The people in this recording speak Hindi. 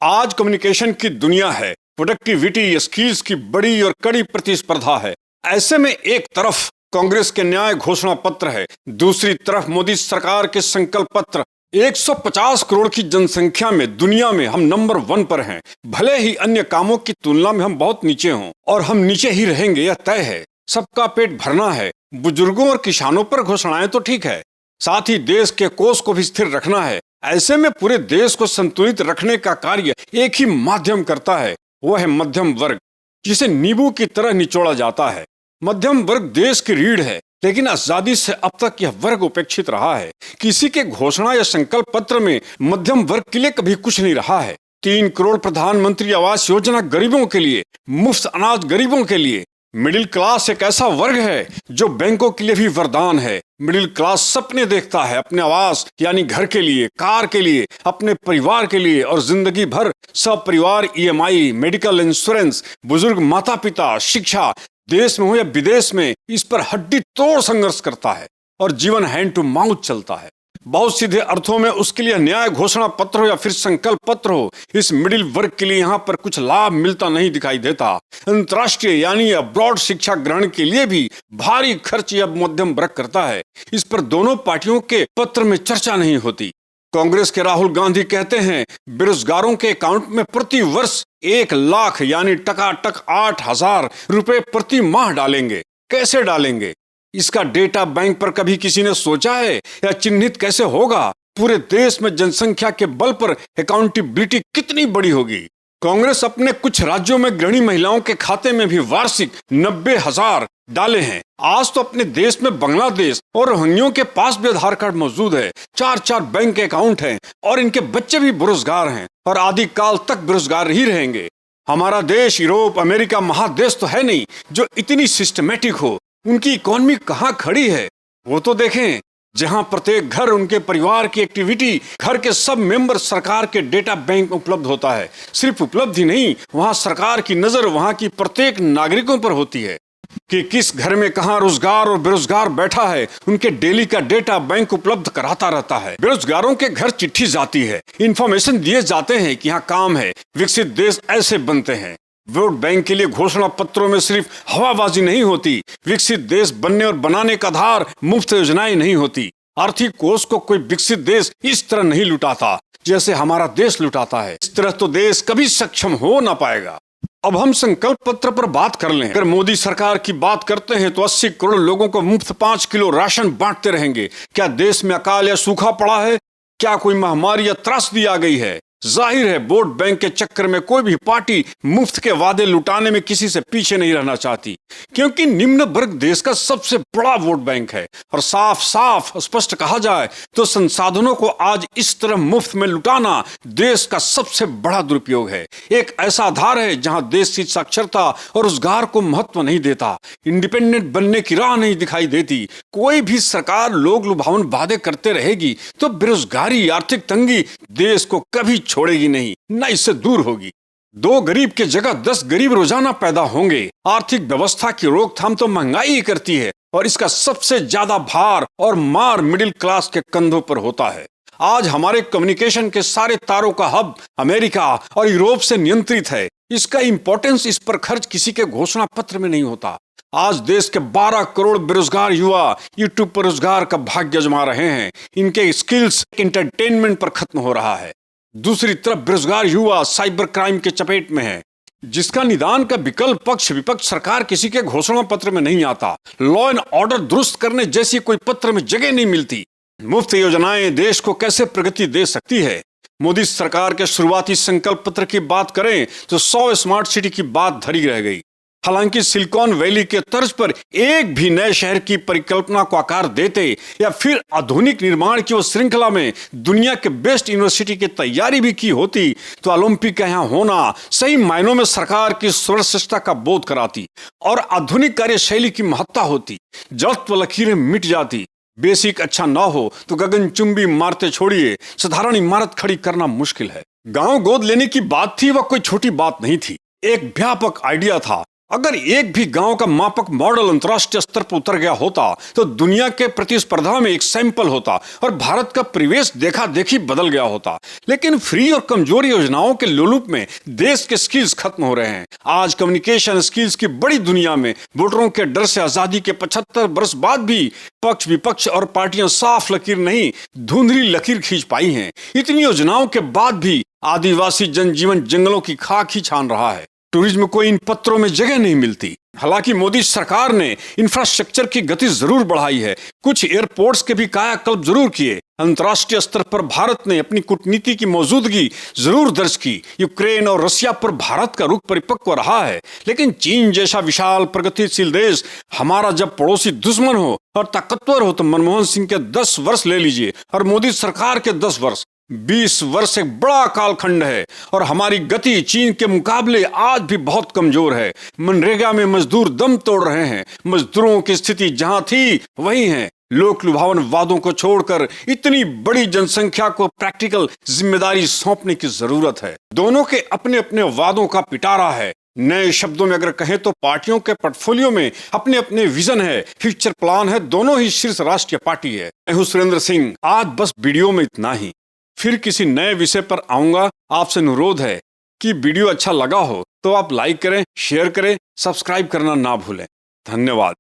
आज कम्युनिकेशन की दुनिया है, प्रोडक्टिविटी स्किल्स की बड़ी और कड़ी प्रतिस्पर्धा है। ऐसे में एक तरफ कांग्रेस के न्याय घोषणा पत्र है, दूसरी तरफ मोदी सरकार के संकल्प पत्र। 150 करोड़ की जनसंख्या में दुनिया में हम नंबर 1 पर हैं। भले ही अन्य कामों की तुलना में हम बहुत नीचे हों और हम नीचे ही रहेंगे, यह तय है। सबका पेट भरना है। बुजुर्गों और किसानों पर घोषणाएं तो ठीक है, साथ ही देश के कोष को भी स्थिर रखना है। ऐसे में पूरे देश को संतुलित रखने का कार्य एक ही माध्यम करता है, वह है मध्यम वर्ग, जिसे नींबू की तरह निचोड़ा जाता है। मध्यम वर्ग देश की रीढ़ है, लेकिन आजादी से अब तक यह वर्ग उपेक्षित रहा है। किसी के घोषणा या संकल्प पत्र में मध्यम वर्ग के लिए कभी कुछ नहीं रहा है। 3 करोड़ प्रधानमंत्री आवास योजना गरीबों के लिए, मुफ्त अनाज गरीबों के लिए। मिडिल क्लास एक ऐसा वर्ग है जो बैंकों के लिए भी वरदान है। मिडिल क्लास सपने देखता है अपने आवास यानी घर के लिए, कार के लिए, अपने परिवार के लिए, और जिंदगी भर सब परिवार EMI, मेडिकल इंश्योरेंस, बुजुर्ग माता पिता, शिक्षा, देश में हो या विदेश में, इस पर हड्डी तोड़ संघर्ष करता है और जीवन हैंड टू माउथ चलता है। बहुत सीधे अर्थों में उसके लिए न्याय घोषणा पत्र हो या फिर संकल्प पत्र हो, इस मिडिल वर्ग के लिए यहाँ पर कुछ लाभ मिलता नहीं दिखाई देता। अंतर्राष्ट्रीय यानी अब्रॉड शिक्षा ग्रहण के लिए भी भारी खर्च अब मध्यम वर्ग करता है। इस पर दोनों पार्टियों के पत्र में चर्चा नहीं होती। कांग्रेस के राहुल गांधी कहते हैं बेरोजगारों के अकाउंट में प्रति वर्ष 1 लाख यानी टकाटक 8,000 रुपए प्रति माह डालेंगे। कैसे डालेंगे? इसका डेटा बैंक पर कभी किसी ने सोचा है या चिन्हित कैसे होगा? पूरे देश में जनसंख्या के बल पर अकाउंटेबिलिटी कितनी बड़ी होगी? कांग्रेस अपने कुछ राज्यों में गृहिणी महिलाओं के खाते में भी वार्षिक 90,000 डाले हैं। आज तो अपने देश में बांग्लादेश और रोहिंग्यों के पास भी आधार कार्ड मौजूद है, 4-4 बैंक अकाउंट हैं और इनके बच्चे भी बेरोजगार हैं और आदि काल तक बेरोजगार ही रहेंगे। हमारा देश यूरोप अमेरिका महादेश तो है नहीं जो इतनी सिस्टमेटिक हो। उनकी इकोनॉमी कहाँ खड़ी है वो तो देखें, जहां प्रत्येक घर उनके परिवार की एक्टिविटी, घर के सब मेंबर सरकार के डेटा बैंक उपलब्ध होता है। सिर्फ उपलब्ध ही नहीं, वहां सरकार की नजर वहां की प्रत्येक नागरिकों पर होती है कि किस घर में कहां रोजगार और बेरोजगार बैठा है। उनके डेली का डेटा बैंक उपलब्ध कराता रहता है। बेरोजगारों के घर चिट्ठी जाती है, इंफॉर्मेशन दिए जाते हैं कि यहाँ काम है। विकसित देश ऐसे बनते हैं। वोट बैंक के लिए घोषणा पत्रों में सिर्फ हवाबाजी नहीं होती। विकसित देश बनने और बनाने का आधार मुफ्त योजनाएं नहीं होती। आर्थिक कोष को कोई विकसित देश इस तरह नहीं लुटाता जैसे हमारा देश लुटाता है। इस तरह तो देश कभी सक्षम हो ना पाएगा। अब हम संकल्प पत्र पर बात कर लें। अगर मोदी सरकार की बात करते हैं तो 80 करोड़ लोगों को मुफ्त 5 किलो राशन बांटते रहेंगे। क्या देश में अकाल या सूखा पड़ा है? क्या कोई महामारी या त्रासदी आ गई है? जाहिर है वोट बैंक के चक्कर में कोई भी पार्टी मुफ्त के वादे लुटाने में किसी से पीछे नहीं रहना चाहती, क्योंकि निम्न वर्ग देश का सबसे बड़ा वोट बैंक है। और साफ साफ स्पष्ट कहा जाए तो संसाधनों को आज इस तरह मुफ्त में लुटाना देश का सबसे बड़ा दुरुपयोग है। एक ऐसा आधार है जहां देश की साक्षरता और रोजगार को महत्व नहीं देता, इंडिपेंडेंट बनने की राह नहीं दिखाई देती। कोई भी सरकार लोग लुभावन वादे करते रहेगी तो बेरोजगारी, आर्थिक तंगी देश को कभी छोड़ेगी नहीं, न इससे दूर होगी। 2 गरीब के जगह 10 गरीब रोजाना पैदा होंगे। आर्थिक व्यवस्था की रोकथाम तो महंगाई ही करती है और इसका सबसे ज्यादा भार और मार मिडिल क्लास के कंधों पर होता है। आज हमारे कम्युनिकेशन के सारे तारों का हब अमेरिका और यूरोप से नियंत्रित है। इसका इंपॉर्टेंस इस पर खर्च किसी के घोषणा पत्र में नहीं होता। आज देश के 12 करोड़ बेरोजगार युवा यूट्यूब पर रोजगार का भाग्य आजमा रहे हैं। इनके स्किल्स एंटरटेनमेंट पर खत्म हो रहा है। दूसरी तरफ बेरोजगार युवा साइबर क्राइम के चपेट में है, जिसका निदान का विकल्प पक्ष विपक्ष सरकार किसी के घोषणा पत्र में नहीं आता। लॉ एंड ऑर्डर दुरुस्त करने जैसी कोई पत्र में जगह नहीं मिलती। मुफ्त योजनाएं देश को कैसे प्रगति दे सकती है? मोदी सरकार के शुरुआती संकल्प पत्र की बात करें तो 100 स्मार्ट सिटी की बात धरी रह गई। हालांकि सिलिकॉन वैली के तर्ज पर एक भी नए शहर की परिकल्पना को आकार देते या फिर आधुनिक निर्माण की उस श्रृंखला में दुनिया के बेस्ट यूनिवर्सिटी की तैयारी भी की होती तो ओलंपिक का यहाँ होना सही मायनों में सरकार की सर्वश्रेष्ठता का बोध कराती और आधुनिक कार्यशैली की महत्ता होती। जड़त्व लकीरें मिट जाती। बेसिक अच्छा ना हो तो गगनचुंबी इमारतें छोड़िए, साधारण इमारत खड़ी करना मुश्किल है। गांव गोद लेने की बात थी, वह कोई छोटी बात नहीं थी। एक व्यापक आइडिया था अगर एक भी गांव का मापक मॉडल अंतर्राष्ट्रीय स्तर पर उतर गया होता तो दुनिया के प्रतिस्पर्धा में एक सैंपल होता और भारत का परिवेश देखा देखी बदल गया होता। लेकिन फ्री और कमजोर योजनाओं के लोलुप में देश के स्किल्स खत्म हो रहे हैं। आज कम्युनिकेशन स्किल्स की बड़ी दुनिया में वोटरों के डर से आजादी के 75 वर्ष बाद भी पक्ष विपक्ष और पार्टियां साफ लकीर नहीं, धुंधली लकीर खींच पाई हैं। इतनी योजनाओं के बाद भी आदिवासी जनजीवन जंगलों की खाक ही छान रहा है। टूरिज्म को इन पत्रों में जगह नहीं मिलती। हालांकि मोदी सरकार ने इंफ्रास्ट्रक्चर की गति जरूर बढ़ाई है, कुछ एयरपोर्ट्स के भी कायाकल्प जरूर किए। अंतर्राष्ट्रीय स्तर पर भारत ने अपनी कूटनीति की मौजूदगी जरूर दर्ज की। यूक्रेन और रशिया पर भारत का रुख परिपक्व रहा है, लेकिन चीन जैसा विशाल प्रगतिशील देश हमारा जब पड़ोसी दुश्मन हो और ताकतवर हो तो मनमोहन सिंह के 10 वर्ष ले लीजिए और मोदी सरकार के 10 वर्ष, 20 वर्ष एक बड़ा कालखंड है। और हमारी गति चीन के मुकाबले आज भी बहुत कमजोर है। मनरेगा में मजदूर दम तोड़ रहे हैं। मजदूरों की स्थिति जहां थी वहीं है। लोक लुभावन वादों को छोड़कर इतनी बड़ी जनसंख्या को प्रैक्टिकल जिम्मेदारी सौंपने की जरूरत है। दोनों के अपने अपने वादों का पिटारा है। नए शब्दों में अगर कहें तो पार्टियों के पोर्टफोलियो में अपने अपने विजन है, फ्यूचर प्लान है। दोनों ही शीर्ष राष्ट्रीय पार्टी है। मैं हूं सुरेंद्र सिंह। आज बस वीडियो में इतना ही। फिर किसी नए विषय पर आऊंगा। आपसे अनुरोध है कि वीडियो अच्छा लगा हो तो आप लाइक करें, शेयर करें, सब्सक्राइब करना ना भूलें। धन्यवाद।